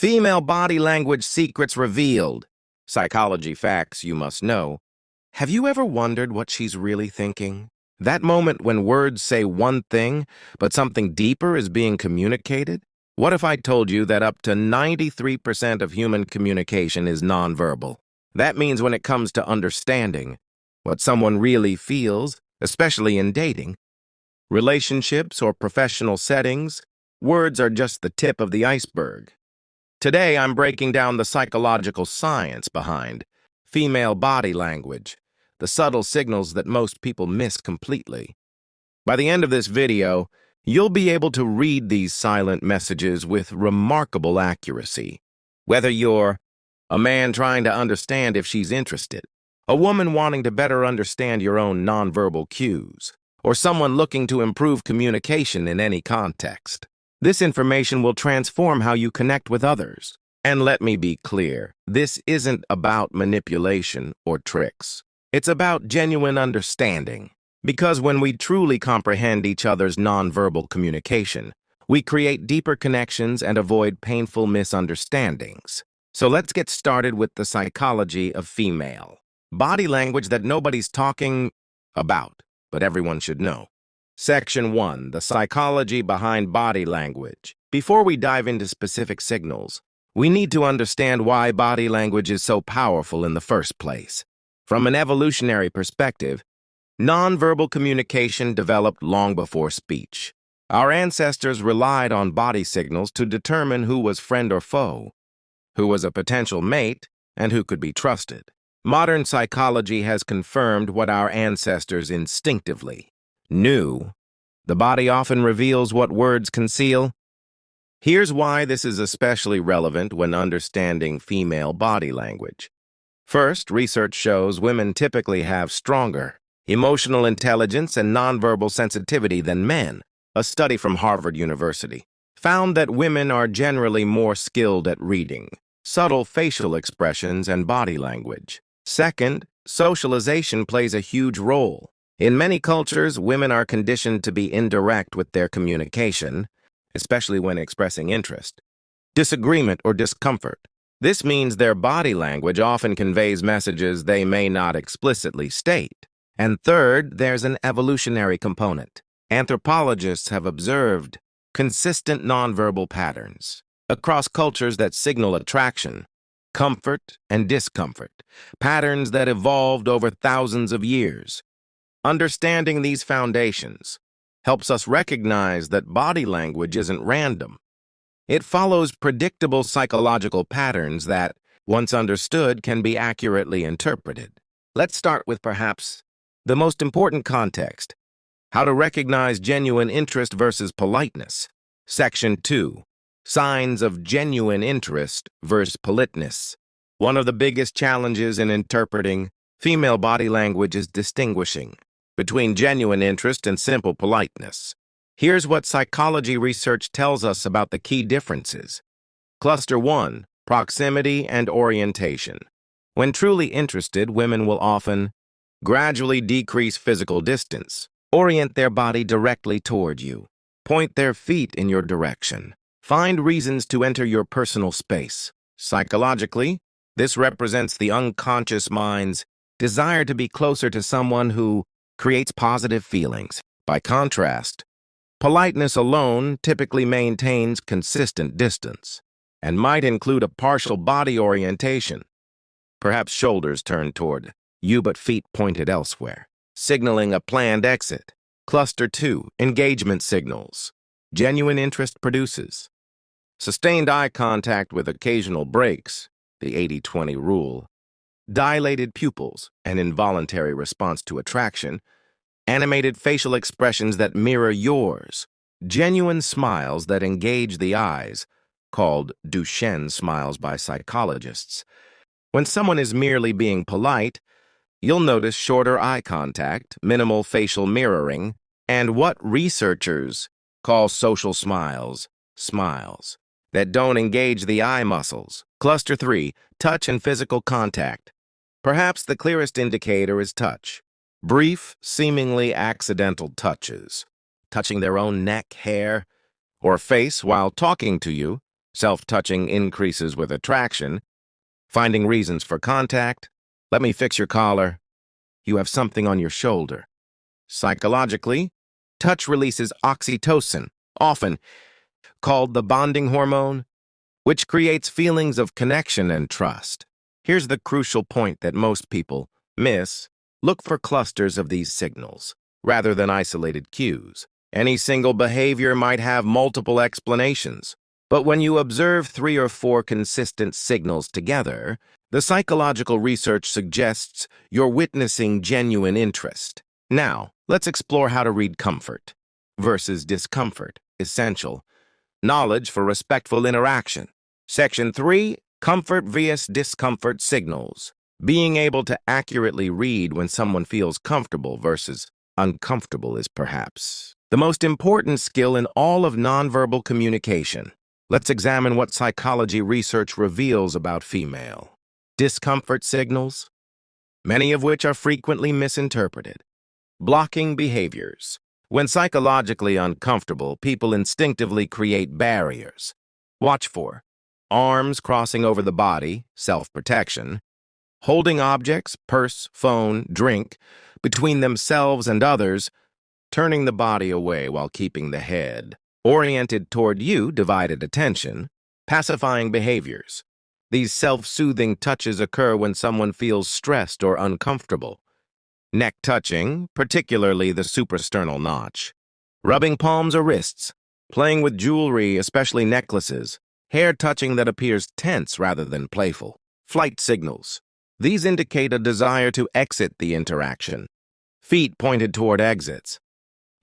Female body language secrets revealed. Psychology facts you must know. Have you ever wondered what she's really thinking? That moment when words say one thing, but something deeper is being communicated? What if I told you that up to 93% of human communication is nonverbal? That means when it comes to understanding what someone really feels, especially in dating, relationships, or professional settings, words are just the tip of the iceberg. Today, I'm breaking down the psychological science behind female body language, the subtle signals that most people miss completely. By the end of this video, you'll be able to read these silent messages with remarkable accuracy. Whether you're a man trying to understand if she's interested, a woman wanting to better understand your own nonverbal cues, or someone looking to improve communication in any context, this information will transform how you connect with others. And let me be clear, this isn't about manipulation or tricks. It's about genuine understanding. Because when we truly comprehend each other's nonverbal communication, we create deeper connections and avoid painful misunderstandings. So let's get started with the psychology of female body language that nobody's talking about, but everyone should know. Section 1. The psychology behind body language. Before we dive into specific signals, we need to understand why body language is so powerful in the first place. From an evolutionary perspective, nonverbal communication developed long before speech. Our ancestors relied on body signals to determine who was friend or foe, who was a potential mate, and who could be trusted. Modern psychology has confirmed what our ancestors instinctively knew. The body often reveals what words conceal. Here's why this is especially relevant when understanding female body language. First, research shows women typically have stronger emotional intelligence and nonverbal sensitivity than men. A study from Harvard University found that women are generally more skilled at reading subtle facial expressions and body language. Second, socialization plays a huge role. In many cultures, women are conditioned to be indirect with their communication, especially when expressing interest, disagreement, or discomfort. This means their body language often conveys messages they may not explicitly state. And third, there's an evolutionary component. Anthropologists have observed consistent nonverbal patterns across cultures that signal attraction, comfort, and discomfort, patterns that evolved over thousands of years. Understanding these foundations helps us recognize that body language isn't random. It follows predictable psychological patterns that, once understood, can be accurately interpreted. Let's start with perhaps the most important context: how to recognize genuine interest versus politeness. Section 2. Signs of genuine interest versus politeness. One of the biggest challenges in interpreting female body language is distinguishing between genuine interest and simple politeness. Here's what psychology research tells us about the key differences. Cluster 1. Proximity and orientation. When truly interested, women will often gradually decrease physical distance, orient their body directly toward you, point their feet in your direction, find reasons to enter your personal space. Psychologically, this represents the unconscious mind's desire to be closer to someone who creates positive feelings. By contrast, politeness alone typically maintains consistent distance and might include a partial body orientation, perhaps shoulders turned toward you but feet pointed elsewhere, signaling a planned exit. Cluster 2. Engagement signals. Genuine interest produces sustained eye contact with occasional breaks, the 80-20 rule, dilated pupils, an involuntary response to attraction, animated facial expressions that mirror yours, genuine smiles that engage the eyes, called Duchenne smiles by psychologists. When someone is merely being polite, you'll notice shorter eye contact, minimal facial mirroring, and what researchers call social smiles that don't engage the eye muscles. Cluster 3. Touch and physical contact. Perhaps the clearest indicator is touch. Brief, seemingly accidental touches, touching their own neck, hair, or face while talking to you, Self-touching increases with attraction. Finding reasons for contact. Let me fix your collar. You have something on your shoulder. Psychologically, touch releases oxytocin, often called the bonding hormone, which creates feelings of connection and trust. Here's the crucial point that most people miss. Look for clusters of these signals, rather than isolated cues. Any single behavior might have multiple explanations, but when you observe 3 or 4 consistent signals together, the psychological research suggests you're witnessing genuine interest. Now, let's explore how to read comfort versus discomfort. Essential knowledge for respectful interaction. Section 3, comfort vs. discomfort signals. Being able to accurately read when someone feels comfortable versus uncomfortable is perhaps the most important skill in all of nonverbal communication. Let's examine what psychology research reveals about female discomfort signals, many of which are frequently misinterpreted. Blocking behaviors. When psychologically uncomfortable, people instinctively create barriers. Watch for arms crossing over the body, self-protection, holding objects, purse, phone, drink, between themselves and others, turning the body away while keeping the head oriented toward you, divided attention, pacifying behaviors. These self-soothing touches occur when someone feels stressed or uncomfortable. Neck touching, particularly the suprasternal notch. Rubbing palms or wrists, playing with jewelry, especially necklaces. Hair touching that appears tense rather than playful. Flight signals. These indicate a desire to exit the interaction. Feet pointed toward exits.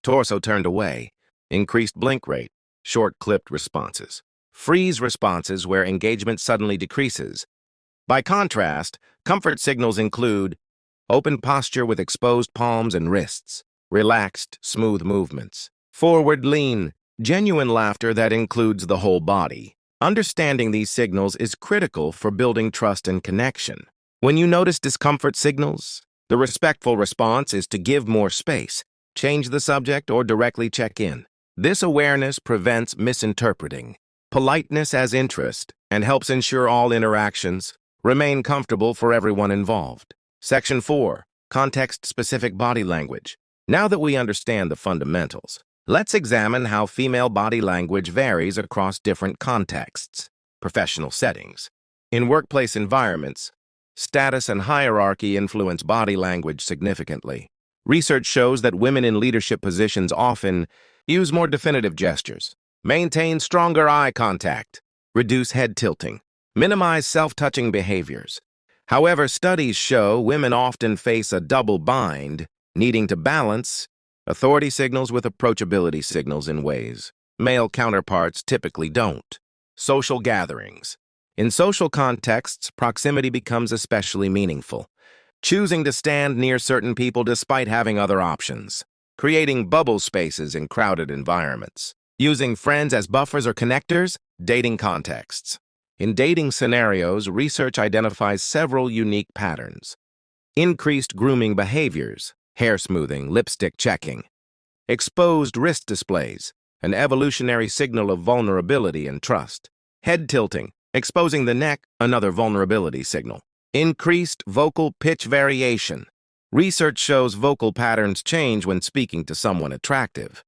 Torso turned away. Increased blink rate. Short-clipped responses. Freeze responses where engagement suddenly decreases. By contrast, comfort signals include open posture with exposed palms and wrists, relaxed, smooth movements, forward lean, genuine laughter that includes the whole body. Understanding these signals is critical for building trust and connection. When you notice discomfort signals, the respectful response is to give more space, change the subject, or directly check in. This awareness prevents misinterpreting politeness as interest and helps ensure all interactions remain comfortable for everyone involved. Section 4, context-specific body language. Now that we understand the fundamentals, let's examine how female body language varies across different contexts. Professional settings. In workplace environments, status and hierarchy influence body language significantly. Research shows that women in leadership positions often use more definitive gestures, maintain stronger eye contact, reduce head tilting, minimize self-touching behaviors. However, studies show women often face a double bind, needing to balance authority signals with approachability signals in ways male counterparts typically don't. Social gatherings. In social contexts, proximity becomes especially meaningful. Choosing to stand near certain people despite having other options. Creating bubble spaces in crowded environments. Using friends as buffers or connectors. Dating contexts. In dating scenarios, research identifies several unique patterns. Increased grooming behaviors, hair smoothing, lipstick checking. Exposed wrist displays, an evolutionary signal of vulnerability and trust. Head tilting, exposing the neck, another vulnerability signal. Increased vocal pitch variation. Research shows vocal patterns change when speaking to someone attractive.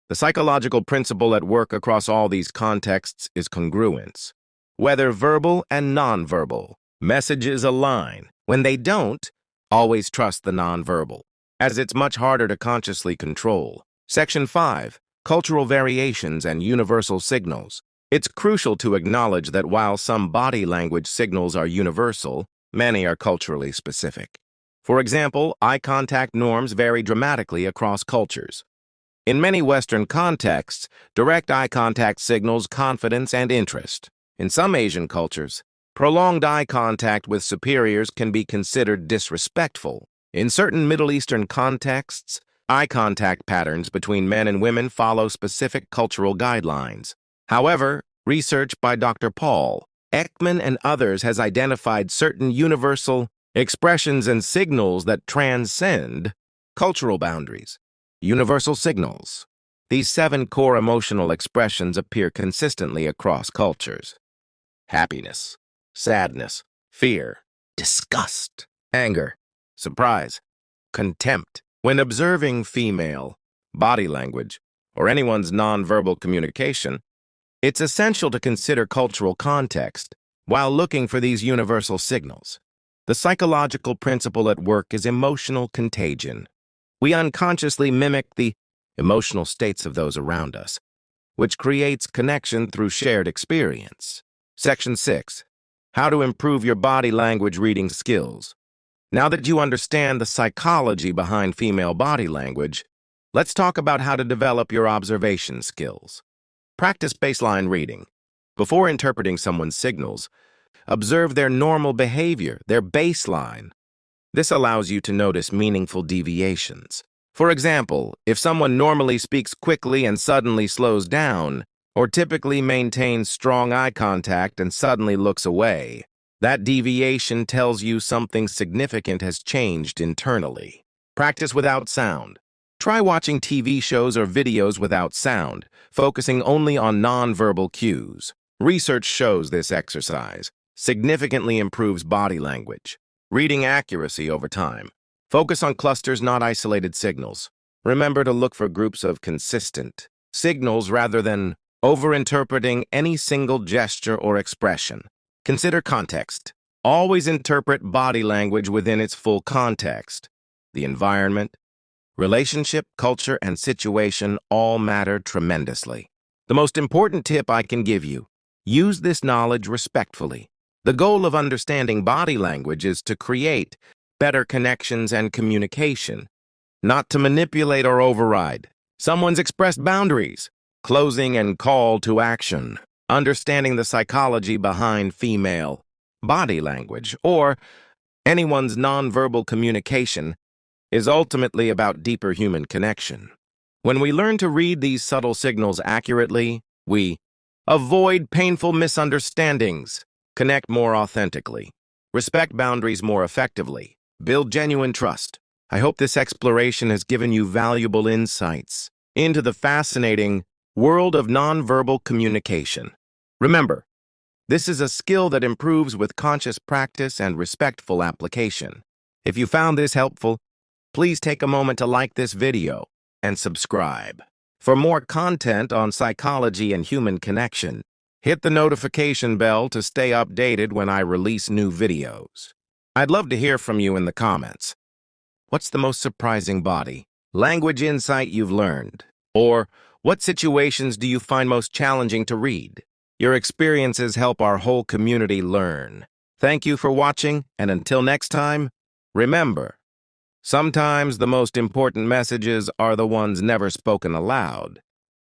The psychological principle at work across all these contexts is congruence. Whether verbal and nonverbal, messages align. When they don't, always trust the nonverbal, as it's much harder to consciously control. Section 5, cultural variations and universal signals. It's crucial to acknowledge that while some body language signals are universal, many are culturally specific. For example, eye contact norms vary dramatically across cultures. In many Western contexts, direct eye contact signals confidence and interest. In some Asian cultures, prolonged eye contact with superiors can be considered disrespectful. In certain Middle Eastern contexts, eye contact patterns between men and women follow specific cultural guidelines. However, research by Dr. Paul Ekman and others has identified certain universal expressions and signals that transcend cultural boundaries. Universal signals. These 7 core emotional expressions appear consistently across cultures: happiness, sadness, fear, disgust, anger, surprise, contempt. When observing female body language or anyone's nonverbal communication, it's essential to consider cultural context while looking for these universal signals. The psychological principle at work is emotional contagion. We unconsciously mimic the emotional states of those around us, which creates connection through shared experience. Section 6. How to improve your body language reading skills. Now that you understand the psychology behind female body language, let's talk about how to develop your observation skills. Practice baseline reading. Before interpreting someone's signals, observe their normal behavior, their baseline. This allows you to notice meaningful deviations. For example, if someone normally speaks quickly and suddenly slows down, or typically maintains strong eye contact and suddenly looks away, that deviation tells you something significant has changed internally. Practice without sound. Try watching TV shows or videos without sound, focusing only on nonverbal cues. Research shows this exercise significantly improves body language. Reading accuracy over time. Focus on clusters, not isolated signals. Remember to look for groups of consistent signals rather than overinterpreting any single gesture or expression. Consider context. Always interpret body language within its full context. The environment, relationship, culture, and situation all matter tremendously. The most important tip I can give you: use this knowledge respectfully. The goal of understanding body language is to create better connections and communication, not to manipulate or override someone's expressed boundaries. Closing and call to action. Understanding the psychology behind female body language or anyone's nonverbal communication is ultimately about deeper human connection. When we learn to read these subtle signals accurately, we avoid painful misunderstandings, connect more authentically, respect boundaries more effectively, build genuine trust. I hope this exploration has given you valuable insights into the fascinating world of nonverbal communication. Remember, this is a skill that improves with conscious practice and respectful application. If you found this helpful, please take a moment to like this video and subscribe. For more content on psychology and human connection, hit the notification bell to stay updated when I release new videos. I'd love to hear from you in the comments. What's the most surprising body language insight you've learned? Or what situations do you find most challenging to read? Your experiences help our whole community learn. Thank you for watching, and until next time, remember, sometimes the most important messages are the ones never spoken aloud.